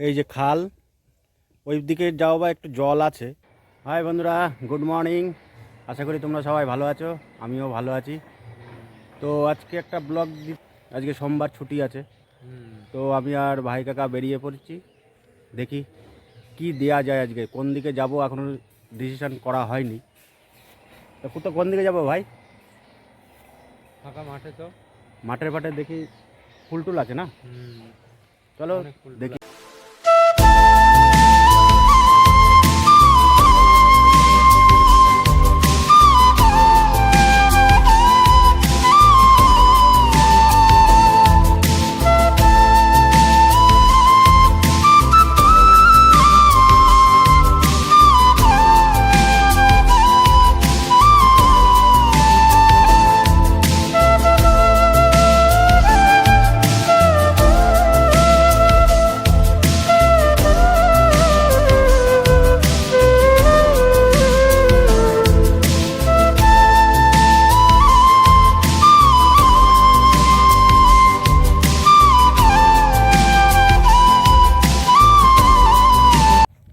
এই যে খাল, ওই দিকে যাও বা একটু জল আছে। হাই বন্ধুরা, গুড মর্নিং। আশা করি তোমরা সবাই ভালো আছো, আমিও ভালো আছি। তো আজকে একটা ব্লগ, আজকে সোমবার ছুটি আছে। তো আমি আর ভাই কাকা বেরিয়ে পড়েছি। দেখি কি দেয়া যায়, আজকে কোন দিকে যাব এখনো ডিসিশন করা হয়নি। তো কোন দিকে যাব ভাই? ফাঁকা মাঠে তো মাঠের ফাটে দেখি ফুল টুল আছে না, চলো অনেক ফুল দেখি।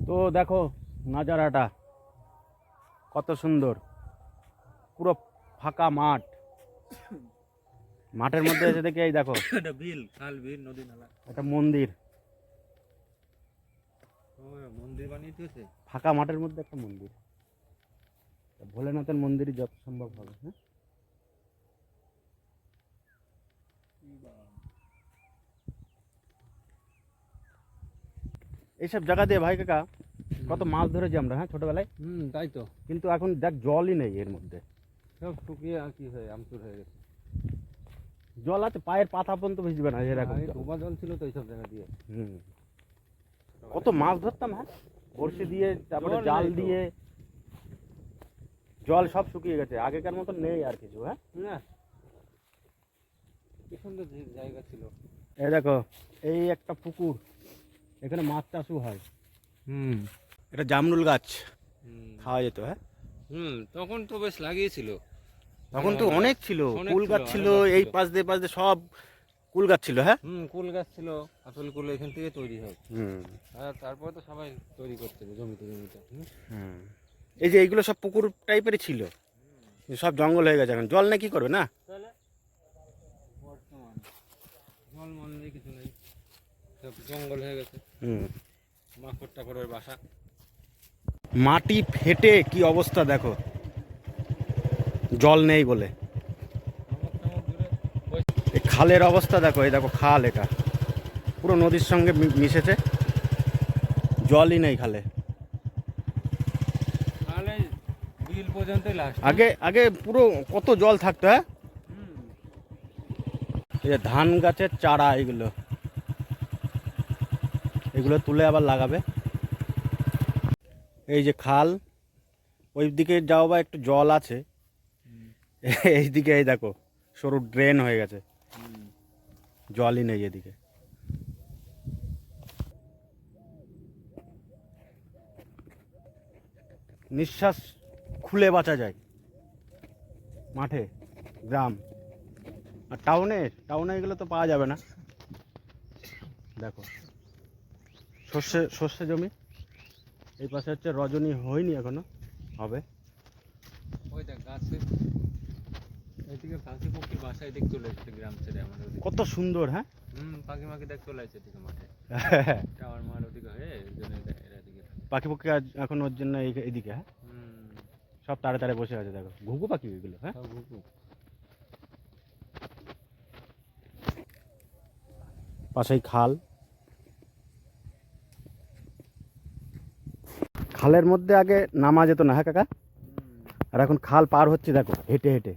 তো দেখো নাজারাটা কত সুন্দর, পুরো ফাঁকা মাঠ। মাঠের মধ্যে এসে দেখি এই দেখো এটা বিল, খাল, বিল, নদী, নালা, একটা মন্দির। মন্দির বানিয়ে দিয়েছে। ফাঁকা মাঠের মধ্যে একটা মন্দির, ভোলেনাথের মন্দিরই যত সম্ভব হবে। হ্যাঁ, এইসব জায়গা দিয়ে ভাই কাকা কত মাছ ধরেছি আমরা, হ্যাঁ ছোটবেলায়। তাই তো। কিন্তু এখন দেখ জলই নেই এর মধ্যে, সব শুকিয়ে আর কি হয়ে আমচুর হয়ে গেছে। জল আছে পায়ের পাতা পর্যন্ত ভিজবে না এরকম আগে জল। ডোবা জল ছিল তো এইসব জায়গা দিয়ে। কত মাছ ধরতাম, হ্যাঁ বড়শি দিয়ে, তারপরে জল জাল নেই তো। দিয়ে। জল সব শুকিয়ে গেছে, আগেকার মতন নেই আর কিছু। হ্যাঁ, না, কি সুন্দর জায়গা ছিল। এই দেখো এই একটা পুকুর, এখানে মাছ চাষও হয়। এটা জামরুল গাছ, খাওয়া যেত। হ্যাঁ, তখন তো বেশ লাগিয়েছিল। তখন তো অনেক ছিল, অনেক কুল ছিল, গাছ ছিল, অনেক গাছ এই ছিল। পাশ দিয়ে সব কুল গাছ ছিল। হ্যাঁ, কুল গাছ ছিল, আসল কুল এখান থেকে তৈরি হয়। হুম আর তারপরে তো সবাই তৈরি করতে জমিতে জমিতে। হুম। এই যে এইগুলো সব পুকুর টাইপেরই ছিল, সব জঙ্গল হয়ে গেছে, এখন জল নেই কি করবে না। তাহলে বর্তমান জল মল নেই, কিছু নেই, সব জঙ্গল হয়ে গেছে। হুম, মাকড় টাকড়ের বাসা। মাটি ফেটে কি অবস্থা দেখো, জল নেই বলে। শামুক টামুক দূরে এই খালের অবস্থা দেখো, এই দেখো খাল, এটা পুরো নদীর সঙ্গে মিশেছে, জলই নেই খালে। তাহলে বিল পর্যন্ত লাস্ট। আগে আগে পুরো কত জল থাকতো। হ্যাঁ, এই যে ধান গাছের চারা, এগুলো এগুলো তুলে আবার লাগাবে। এই যে খাল, ওই দিকে যাও বা একটু জল আছে, এই দিকে এই দেখো সরু ড্রেন হয়ে গেছে, জলই নেই এদিকে। নিঃশ্বাস খুলে বাঁচা যায় মাঠে, গ্রাম। আর টাউনে টাউনে এগুলো তো পাওয়া যাবে না। দেখো সর্ষে সর্ষে জমি, এই পাশে হচ্ছে রজনী, হয়নি এখনো, হবে। ওই দেখ গাছে এইদিকে পাখি পক্ষীর বাসায় দেখ চলে এসেছে গ্রাম ছেড়ে আমাদের ওদিকে। কত সুন্দর। হ্যাঁ, পাখি মাখি দেখ চলে আসছে এদিকে মাঠে। টাওয়ার মার ওদিকে হয়ে এই জন্য এরা এদিকে থাকে। পাখি পক্ষী এখন ওর জন্য এইদিকে। হ্যাঁ, সব তারে তারে বসে আছে, দেখো ঘুঘু পাখি এগুলো। হ্যাঁ, সব ঘুঘু। পাশেই খাল, খালের মধ্যে আগে নামা যেত না। হ্যাঁ কাকা, আর এখন খাল পার হচ্ছে দেখো হেঁটে হেঁটে।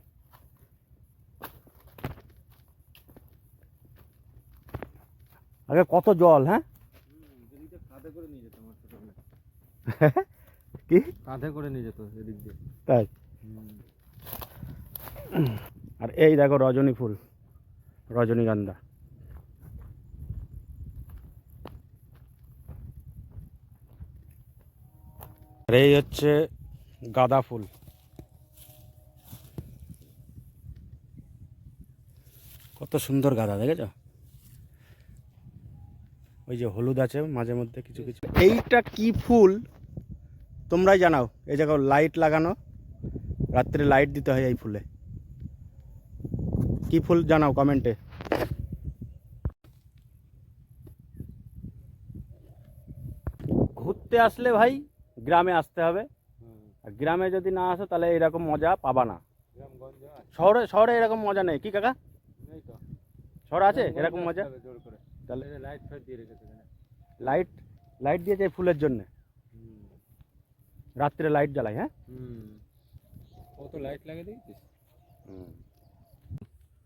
আগে কত জল। হ্যাঁ, কাঁধে করে নিয়ে যেত আমার ছোটবেলায়, কি কাঁধে করে নিয়ে যেত এদিক দিয়ে। তাই? আর এই দেখো রজনী ফুল, রজনীগন্ধা। আর এই হচ্ছে গাঁদা ফুল, কত সুন্দর গাঁদা দেখেছো। ওই যে হলুদ আছে মাঝে মধ্যে কিছু কিছু। এইটা কি ফুল তোমরাই জানাও। এই জায়গায় লাইট লাগানো, রাত্রে লাইট দিতে হয় এই ফুলে। কি ফুল জানাও কমেন্টে। ঘুরতে আসলে ভাই গ্রামে আসতে হবে, আর গ্রামে যদি না আসো তাহলে এরকম মজা পাবা না। গ্রামগঞ্জ শহরে শহরে এরকম মজা নেই, কি কাকা? নেই তো। শহরে আছে এরকম মজা? জোর করে তাহলে লাইট ফাইট দিয়ে রেখেছে এখানে। লাইট লাইট দিয়েছে এই ফুলের জন্য, হুম রাত্রে লাইট জ্বালাই। হ্যাঁ, হুম, কত লাইট লাগে দেখছিস?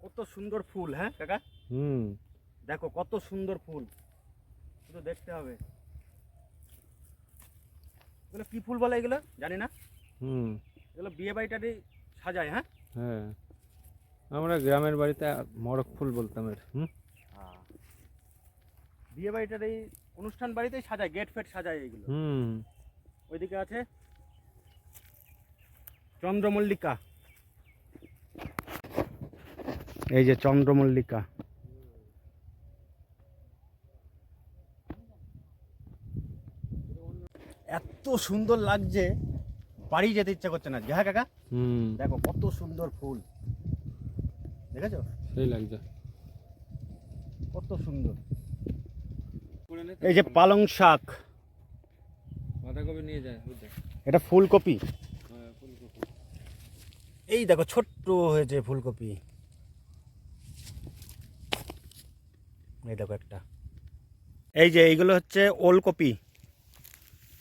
কত সুন্দর ফুল। হ্যাঁ কাকা, হুম, দেখো কত সুন্দর ফুল, শুধু দেখতে হবে। এগুলো কি ফুল বলে এগুলো জানি না। হুম, এগুলো বিয়ে বাড়িটারই সাজায়। হ্যাঁ, হ্যাঁ, আমরা গ্রামের বাড়িতে মরক ফুল বলতাম এর। হুম, বিয়ে বাড়িটার এই অনুষ্ঠান বাড়িতেই সাজায়, গেট ফেট সাজায় এইগুলো। হুম, ওইদিকে আছে চন্দ্রমল্লিকা, এই যে চন্দ্রমল্লিকা। এত সুন্দর লাগছে, বাড়ি যেতে ইচ্ছা করছে না। হ্যাঁ কাকা, হুম, দেখো কত সুন্দর ফুল, দেখেছো? সেই লাগছে। কত সুন্দর। এই যে পালং শাক, বাঁধাকপি নিয়ে যায় বুঝলে। এটা ফুলকপি। হ্যাঁ, ফুলকপি। এই দেখো ছোট্ট হয়েছে ফুলকপি, এই দেখো একটা। এই যে এইগুলো হচ্ছে ওলকপি,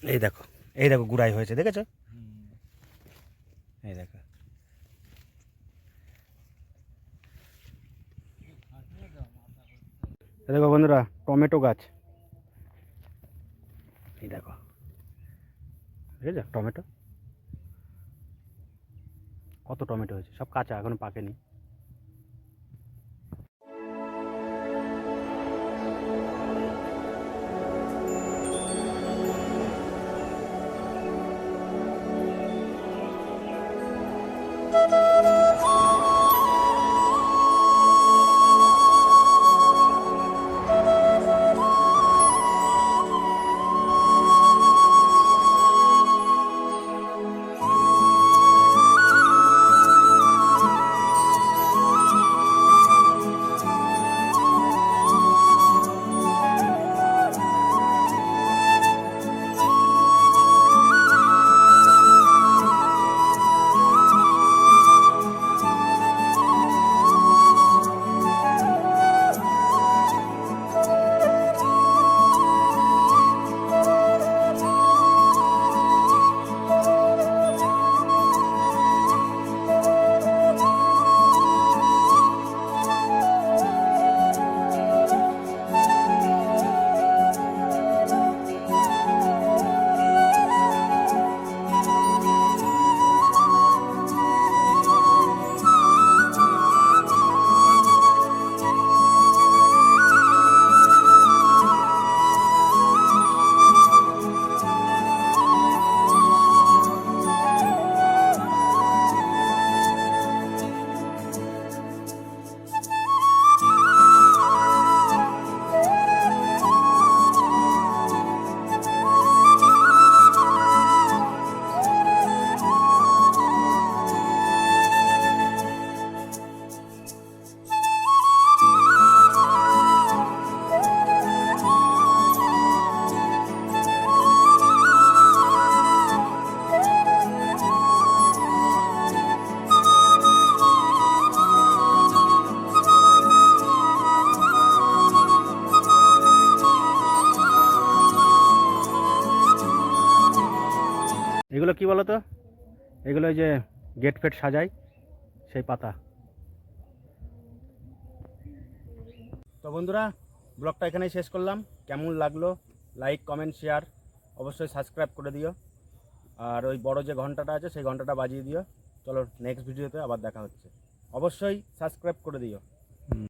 এই দেখো, এই দেখো গুড়াই হয়েছে, দেখেছো? এই দেখো। এই দেখো বন্ধুরা, টমেটো গাছ, এই দেখো, দেখেছো টমেটো? কত টমেটো হয়েছে, সব কাঁচা, এখনো পাকেনি। এগুলো কি বলো তো? এগুলো ওই যে গেট ফেট সাজায় সেই পাতা। তো বন্ধুরা, ব্লগটা এখানেই শেষ করলাম। কেমন লাগলো লাইক কমেন্ট শেয়ার অবশ্যই সাবস্ক্রাইব করে দিও, আর ওই বড় যে ঘন্টাটা আছে সেই ঘন্টাটা বাজিয়ে দিও। চলো নেক্সট ভিডিওতে আবার দেখা হচ্ছে, অবশ্যই সাবস্ক্রাইব করে দিও।